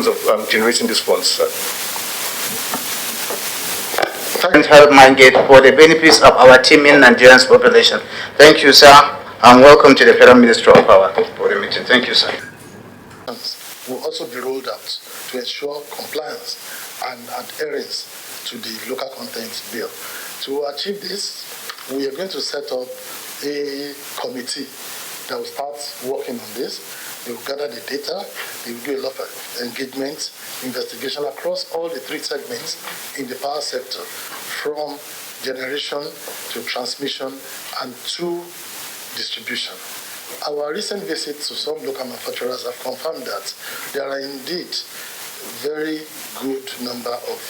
terms of generating these funds? Help mandate for the benefits of our teeming Nigerian population. Thank you, sir, and welcome to the Federal Ministry of Power for the meeting. Thank you, sir. Will also be rolled out to ensure compliance and adherence to the local content bill. To achieve this, we are going to set up a committee that will start working on this. They will gather the data, they will do a lot of engagement, investigation across all the three segments in the power sector, from generation to transmission and to distribution. Our recent visit to some local manufacturers have confirmed that there are indeed very good number of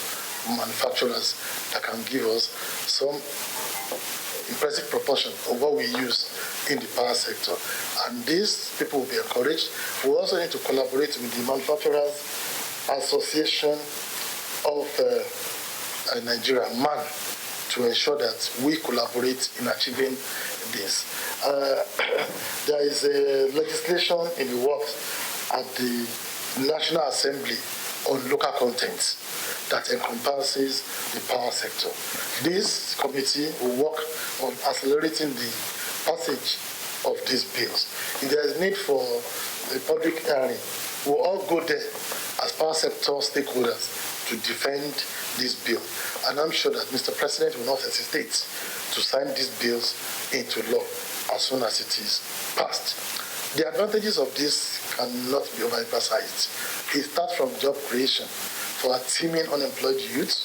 manufacturers that can give us some impressive proportion of what we use in the power sector. And these people will be encouraged. We also need to collaborate with the Manufacturers Association of Nigeria, MAN, to ensure that we collaborate in achieving this. There is a legislation in the works at the National Assembly on local content that encompasses the power sector. This committee will work on accelerating the passage of these bills. If there is need for a public hearing, we'll all go there as power sector stakeholders to defend this bill. And I'm sure that Mr. President will not hesitate to sign these bills into law as soon as it is passed. The advantages of this cannot be overemphasized. It starts from job creation for our teeming unemployed youth.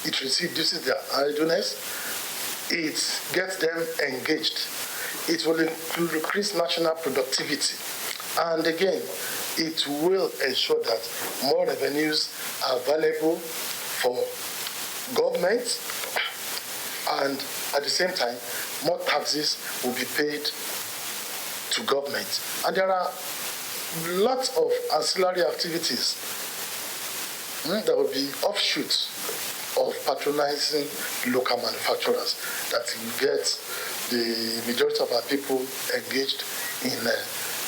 It reduces their idleness. It gets them engaged. It will increase national productivity. And again, it will ensure that more revenues are available for government, and at the same time, more taxes will be paid to government. And there are lots of ancillary activities that will be offshoots of patronizing local manufacturers that will get the majority of our people engaged in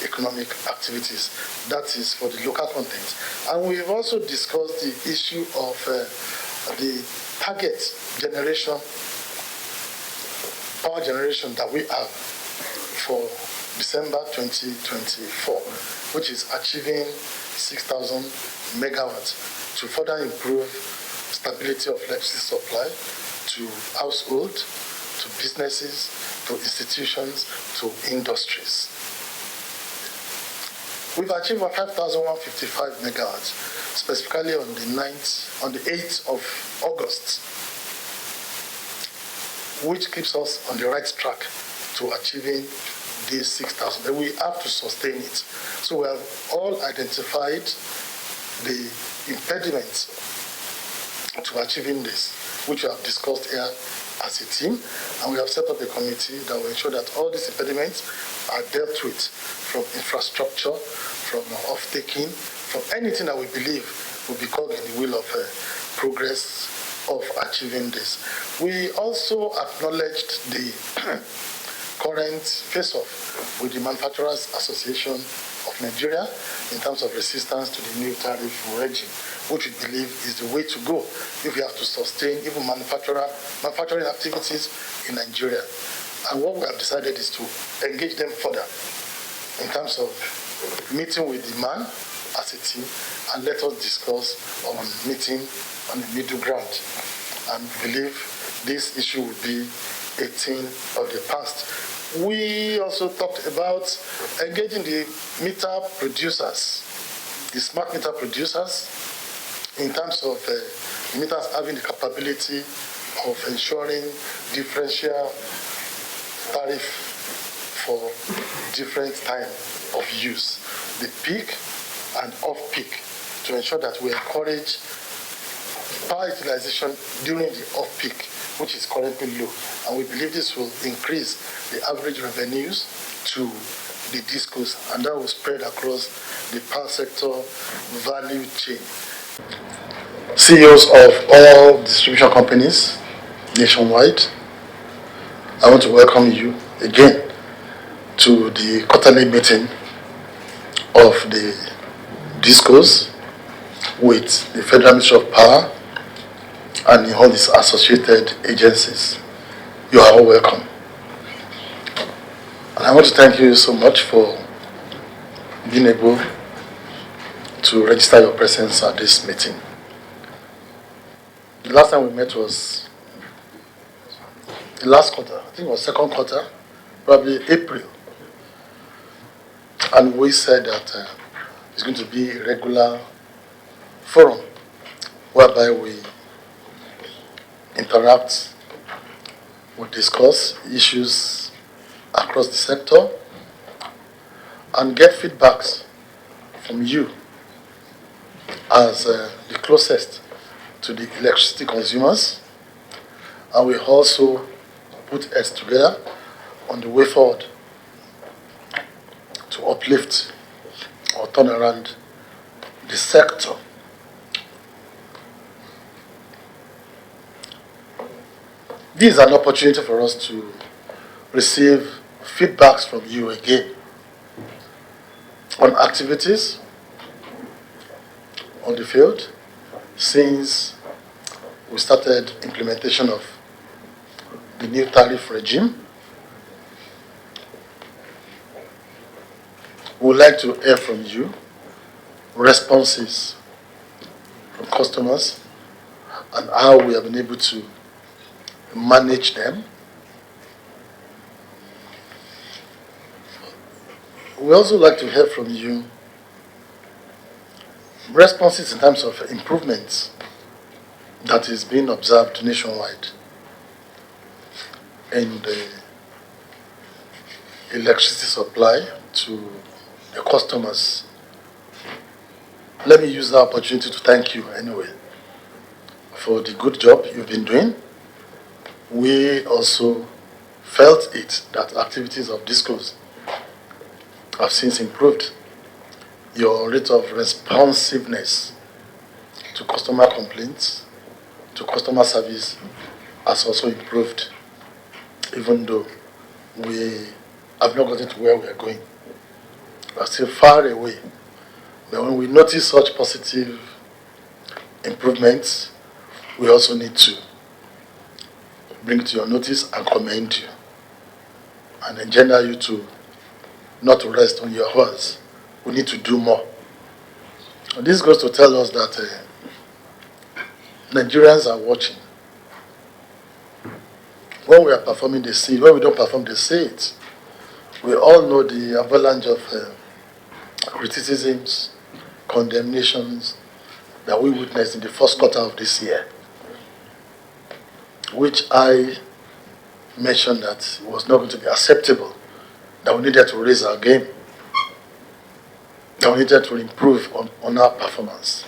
economic activities. That is for the local content. And we've also discussed the issue of the target generation, power generation that we have for December 2024, which is achieving 6,000 megawatts to further improve stability of electricity supply to households, to businesses, to institutions, to industries. We've achieved 5,155 megawatts, specifically on the 8th of August, which keeps us on the right track to achieving these 6,000. But we have to sustain it. So we have all identified the impediments to achieving this, which we have discussed here as a team, and we have set up a committee that will ensure that all these impediments are dealt with, from infrastructure, from off-taking, from anything that we believe will be called in the wheel of progress of achieving this. We also acknowledged the current face-off with the Manufacturers Association of Nigeria in terms of resistance to the new tariff regime, which we believe is the way to go if we have to sustain even manufacturing activities in Nigeria. And what we have decided is to engage them further in terms of meeting with the man as a team, and let us discuss on meeting on the middle ground. And believe this issue will be a thing of the past. We also talked about engaging the meter producers, the smart meter producers, in terms of meters having the capability of ensuring differential tariff for different time of use, the peak and off-peak, to ensure that we encourage power utilization during the off-peak, which is currently low. And we believe this will increase the average revenues to the discos, and that will spread across the power sector value chain. CEOs of all distribution companies nationwide, I want to welcome you again to the quarterly meeting of the discourse with the Federal Ministry of Power and all its associated agencies. You are all welcome. And I want to thank you so much for being able to register your presence at this meeting. The last time we met was the last quarter, I think it was second quarter, probably April. And we said that it's going to be a regular forum whereby we interact, we discuss issues across the sector and get feedbacks from you as the closest to the electricity consumers, and we also put heads together on the way forward to uplift or turn around the sector. This is an opportunity for us to receive feedbacks from you again on activities on the field since we started implementation of the new tariff regime. We would like to hear from you responses from customers and how we have been able to manage them. We also like to hear from you responses in terms of improvements that is being observed nationwide in the electricity supply to the customers. Let me use the opportunity to thank you anyway for the good job you've been doing. We also felt it that activities of discourse have since improved. Your rate of responsiveness to customer complaints, to customer service has also improved, even though we have not gotten to where we are going. We are still far away. But when we notice such positive improvements, we also need to bring it to your notice and commend you and engender you to not to rest on your horse. We need to do more. And this goes to tell us that Nigerians are watching. When we are performing, they see it. When we don't perform, they say it. We all know the avalanche of criticisms, condemnations that we witnessed in the first quarter of this year, which I mentioned that it was not going to be acceptable, that we needed to raise our game, that we needed to improve on our performance.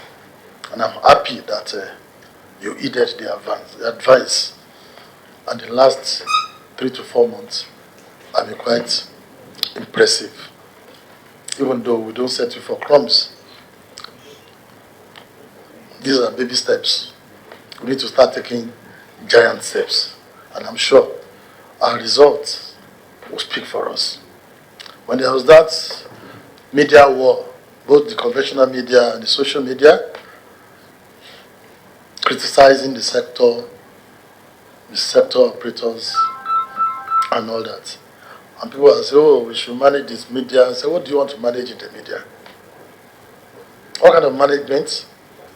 And I'm happy that you heeded the advice. And the last 3 to 4 months have been quite impressive. Even though we don't settle for crumbs, these are baby steps. We need to start taking giant steps. And I'm sure our results will speak for us. When there was that media war, both the conventional media and the social media, criticizing the sector operators and all that. And people will say, oh, we should manage this media. I say, what do you want to manage in the media? What kind of management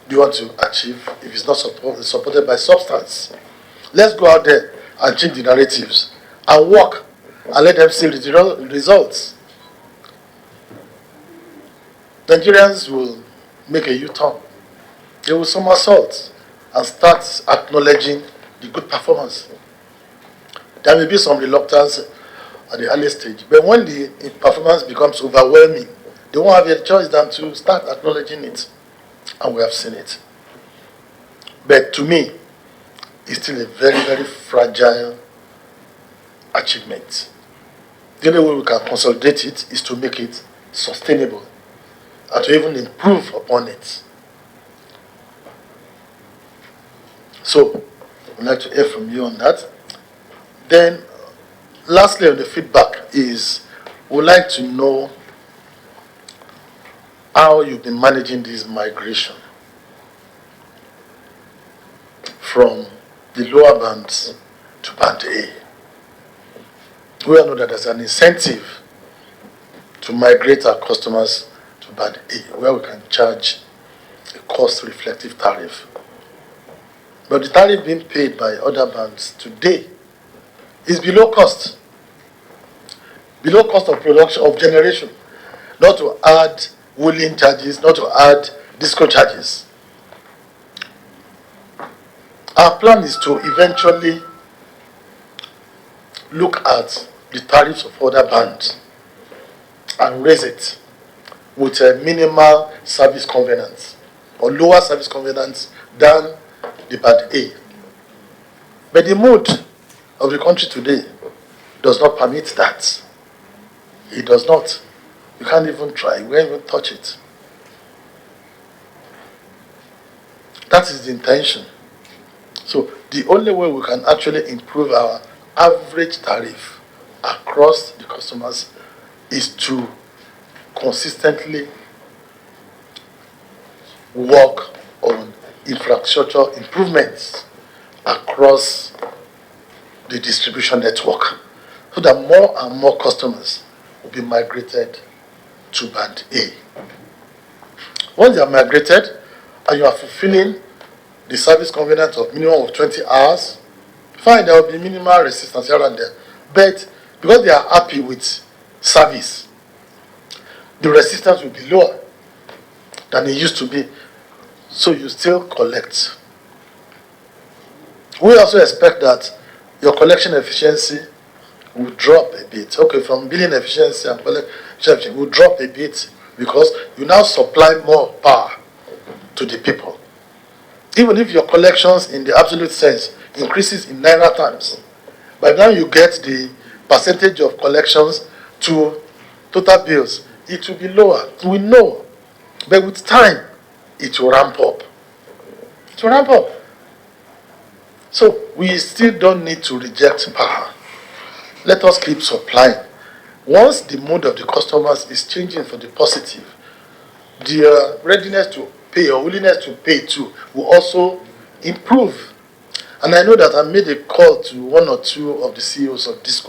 do you want to achieve if it's not supported by substance? Let's go out there and change the narratives and work and let them see the results. Nigerians will make a U-turn. They will somersault and start acknowledging the good performance. There may be some reluctance at the early stage, but when the performance becomes overwhelming, they won't have a choice than to start acknowledging it. And we have seen it. But to me, it's still a very, very fragile achievement. The only way we can consolidate it is to make it sustainable and to even improve upon it. So, I'd like to hear from you on that. Then, lastly, on the feedback is, we'd like to know how you've been managing this migration from the lower bands to band A. We all know that there's an incentive to migrate our customers to band A, where we can charge a cost-reflective tariff. But the tariff being paid by other bands today is below cost of production, of generation, not to add wheeling charges, not to add disco charges. Our plan is to eventually look at the tariffs of other bands and raise it with a minimal service covenant or lower service covenants than the band A. But the mood of the country today does not permit that. It does not. You can't even try. We can't even touch it. That is the intention. So the only way we can actually improve our average tariff across the customers is to consistently work on infrastructure improvements across the distribution network so that more and more customers will be migrated to band A. Once they are migrated and you are fulfilling the service covenant of minimum of 20 hours, fine, there will be minimal resistance here and there. But because they are happy with service, the resistance will be lower than it used to be. So you still collect. We also expect that your collection efficiency will drop a bit. Okay, from billing efficiency and collection efficiency will drop a bit because you now supply more power to the people. Even if your collections in the absolute sense increases in naira terms, by the time you get the percentage of collections to total bills, it will be lower. We know. But with time, it will ramp up. It will ramp up. So we still don't need to reject power. Let us keep supplying. Once the mood of the customers is changing for the positive, their readiness to pay or willingness to pay too will also improve. And I know that I made a call to one or two of the CEOs of Disco